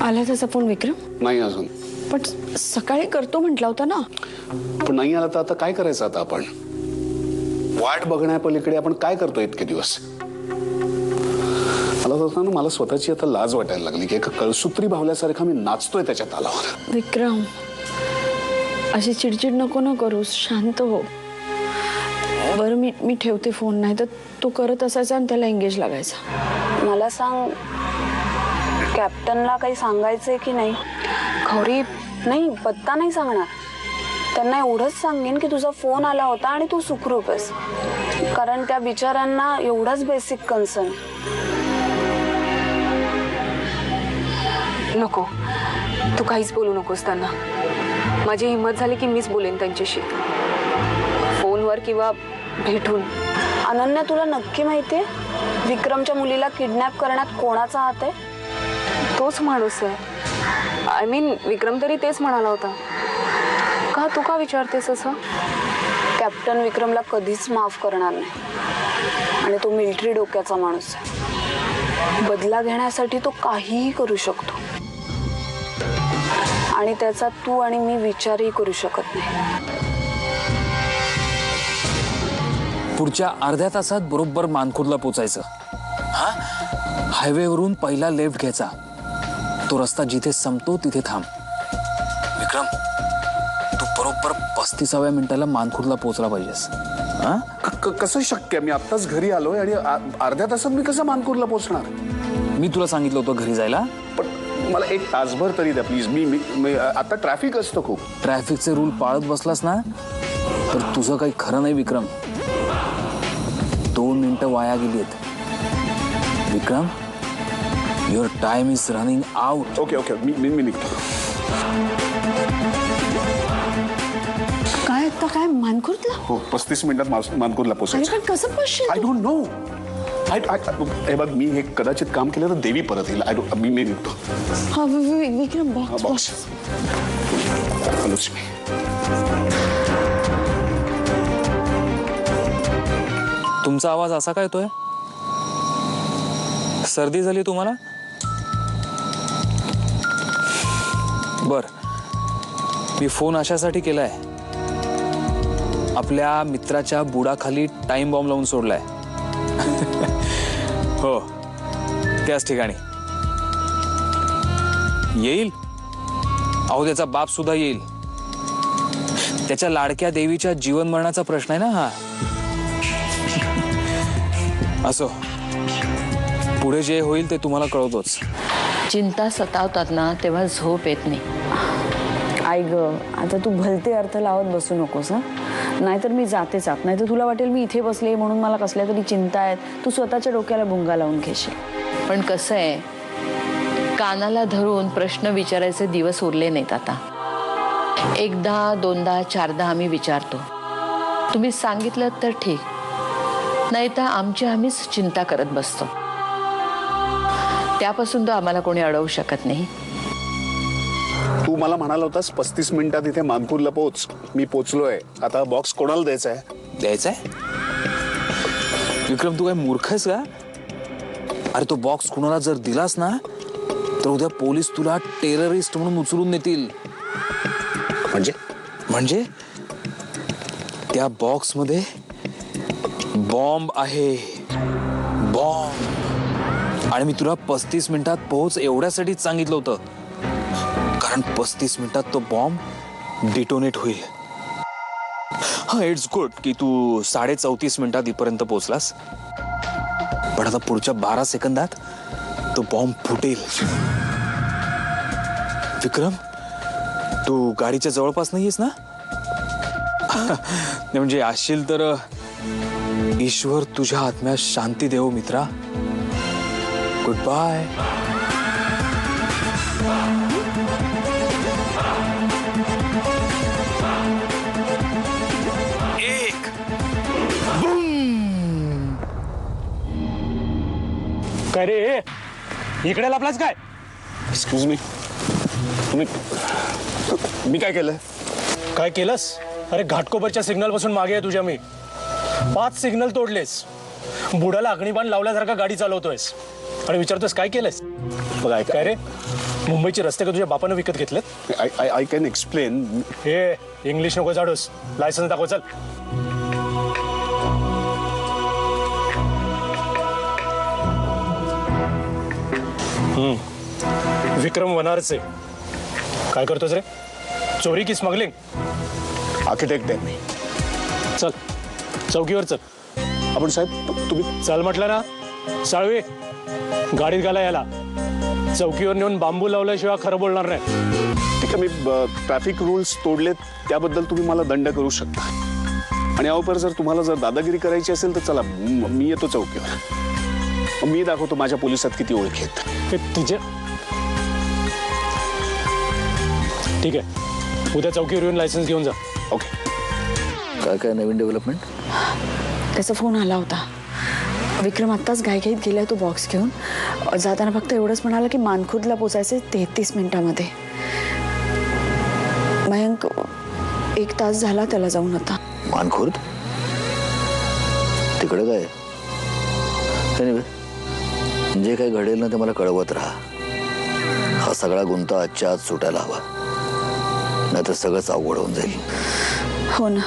आला त्याचा फोन विक्रम? नाही अजून. पण सकाळी करतो म्हटला होता ना. पण नाही आला तर आता काय करायचं? आता आपण वाट बघण्यापलीकडे आपण काय करतोय इतके दिवस? मला होतं ना, मला स्वतःची आता लाज वाटायला लागली की एका कळसूत्री भावल्यासारखा मी नाचतोय त्याच्या तालावर. विक्रम, अशी चिडचिड नको ना करूस, शांत हो. बरं मी ठेवते फोन, नाही तर तो करत असायचा आणि त्याला एंगेज लागायचा. मला सांग, कॅप्टनला काही सांगायचंय की नाही? खरी नाही, पत्ता नाही सांगणार. त्यांना एवढंच सांगेन की तुझा फोन आला होता आणि तू सुखरूप आहेस, कारण त्या बिचाऱ्यांना एवढाच बेसिक कन्सर्न. नको, तू काहीच बोलू नकोस त्यांना. माझी हिम्मत झाली की मीच बोलेन त्यांच्याशी, फोनवर किंवा भेटून. अनन्या, तुला नक्की माहितीये विक्रमच्या मुलीला किडनॅप करण्यात कोणाचा हात आहे? तोच माणूस आहे. आय मीन, विक्रम तरी तेच म्हणाला होता. का तू का विचारतेस असं? कॅप्टन विक्रमला कधीच माफ करणार नाही, आणि तो मिलिटरी डोक्याचा माणूस आहे. बदला घेण्यासाठी तो काहीही करू शकतो, आणि त्याचा तू आणि मी विचारही करू शकत नाही. पुढच्या अर्ध्या तासात बरोबर मानखुर्दला पोचायचं. हा, हायवेवरून पहिला लेफ्ट घ्यायचा. तो रस्ता जिथे संपतो तिथे थांब. विक्रम, तू बरोबर 35व्या मिनिटाला मानखुर्दला पोहोचला पाहिजेस. हा, कसं शक्य? मी आत्ताच घरी आलोय आणि अर्ध्या तासात मी कसं मानकुरला पोहोचणार? मी तुला सांगितलं होतं घरी जायला. पण मला एक तासभर तरी द्या प्लीज. मी आता ट्रॅफिक असतं खूप. ट्रॅफिकचे रूल पाळत बसलास ना तर तुझं काही खरं नाही विक्रम. 2 मिनिटं वाया गेली आहेत Vikram. Your time is running out. Okay okay, मी निघतो. काय आता? काय मानखुर्दला? हो, 35 मिनिटात मानकुरला अरे पोहोचायचं. पण कसं पोचशील आय तू? Don't know. हे बघ, मी हे कदाचित काम केलं तर देवी परत येईल. मी निघतो. हा, विक्रम, बॉक्स बॉक्स. आलोच मी. तुमचा आवाज असा काय येतोय? सर्दी झाली तुम्हाला? बर, मी फोन अशासाठी केलाय, आपल्या मित्राच्या बुडाखाली टाइम बॉम्ब लावून सोडलाय. हो, त्याच ठिकाणी येईल. अहो, त्याचा बाप सुद्धा येईल. त्याच्या लाडक्या देवीच्या जीवन मरणाचा प्रश्न आहे ना हा. असो, पुढे जे होईल ते तुम्हाला कळवतोच. चिंता सतावतात ना तेव्हा झोप येत नाही. आई ग, आता तू भलते अर्थ लावत बसू नकोस. हा, नाहीतर मी जातेच आत. नाहीतर तुला वाटेल मी इथे बसले म्हणून मला कसल्या तरी चिंता आहेत. तू स्वतःच्या डोक्याला भुंगा लावून घेशील. पण कसं आहे, कानाला धरून प्रश्न विचारायचे दिवस उरले नाहीत आता. एकदा, दोनदा, चारदा आम्ही विचारतो. तुम्ही सांगितलं तर ठीक, नाही तर आम्हीच चिंता करत बसतो. त्यापासून तो आम्हाला कोणी अडवू शकत नाही. तू मला म्हणाला होतास 35 मिनिटात इथे मानकुरला पोहोच. मी पोहोचलोय. आता बॉक्स कोणाला द्यायचा आहे? द्यायचंय? विक्रम, तू काय मूर्ख आहेस का? अरे, तो बॉक्स कुणाला जर दिलास ना तर उद्या पोलीस तुला टेररिस्ट म्हणून उचलून नेतील. म्हणजे त्या बॉक्स मध्ये बॉम्ब आहे. बॉम्ब. आणि मी तुला 35 मिनिटात पोहोच एवढ्यासाठीच सांगितलं होतं, कारण 35 मिनिटात तो बॉम्ब डिटोनेट होईल. हा, इट्स गुड की तू 34.5 मिनिटात इथपर्यंत पोहोचलास. पण आता पुढच्या 12 सेकंदात तो बॉम्ब फुटेल. विक्रम, तू गाडीच्या जवळपास नाहीयेस ना? म्हणजे असशील तर ईश्वर तुझ्या आत्म्यास शांती देवो मित्रा. Goodbye. एक काय रे, इकडे लपलास काय? एक्सक्यूज मी, मी काय केलंय? काय केलंस? अरे, घाटकोपरच्या सिग्नल पासून मागे आहे तुझ्या मी. 5 सिग्नल तोडलेस. बुडाला अग्निबाण लावल्यासारखा गाडी चालवतोयस आणि विचारतोयस काय केलंयस? बघा काय रे, मुंबईचे रस्ते का तुझ्या बापानं विकत घेतलेत? I can explain. हे इंग्लिश नको जाडूस, लायसन्स दाखव चल. विक्रम वनारचे काय करतोस रे? चोरी की स्मगलिंग? आर्किटेक्ट आहे मी. चल चौकीवर चल. आपण साहेब तुम्ही चल म्हटलं ना. साळवी गाडीत घाला याला. चौकीवर नेऊन बांबू लावल्याशिवाय खरं बोलणार नाही. ठीक आहे, मी ट्रॅफिक रूल्स तोडलेत त्याबद्दल तुम्ही मला दंड करू शकता. आणि यावर जर तुम्हाला जर दादागिरी करायची असेल तर चला, मी येतो चौकीवर. मी दाखवतो माझ्या पोलिसात किती ओळखी आहेत. हे तिचे ठीक आहे, उद्या चौकीवर येऊन लायसन्स घेऊन जा. ओके. काय काय नवीन डेव्हलपमेंट? त्याचा फोन आला होता. विक्रम आत्ताच घाईघाईत गेलाय तो बॉक्स घेऊन. जाताना फक्त एवढंच म्हणाला की मानखुर्दला पोचायचे 33 मिनिटामध्ये. मयंक 1 तास झाला त्याला जाऊन आता. मानखुर्द तिकडे काय? जे काही घडेल ना ते मला कळवत राहा. हा सगळा गुंता आजच्या आज सुटायला हवा, नाही तर सगळंच अवघड होऊन जाईल. हो ना.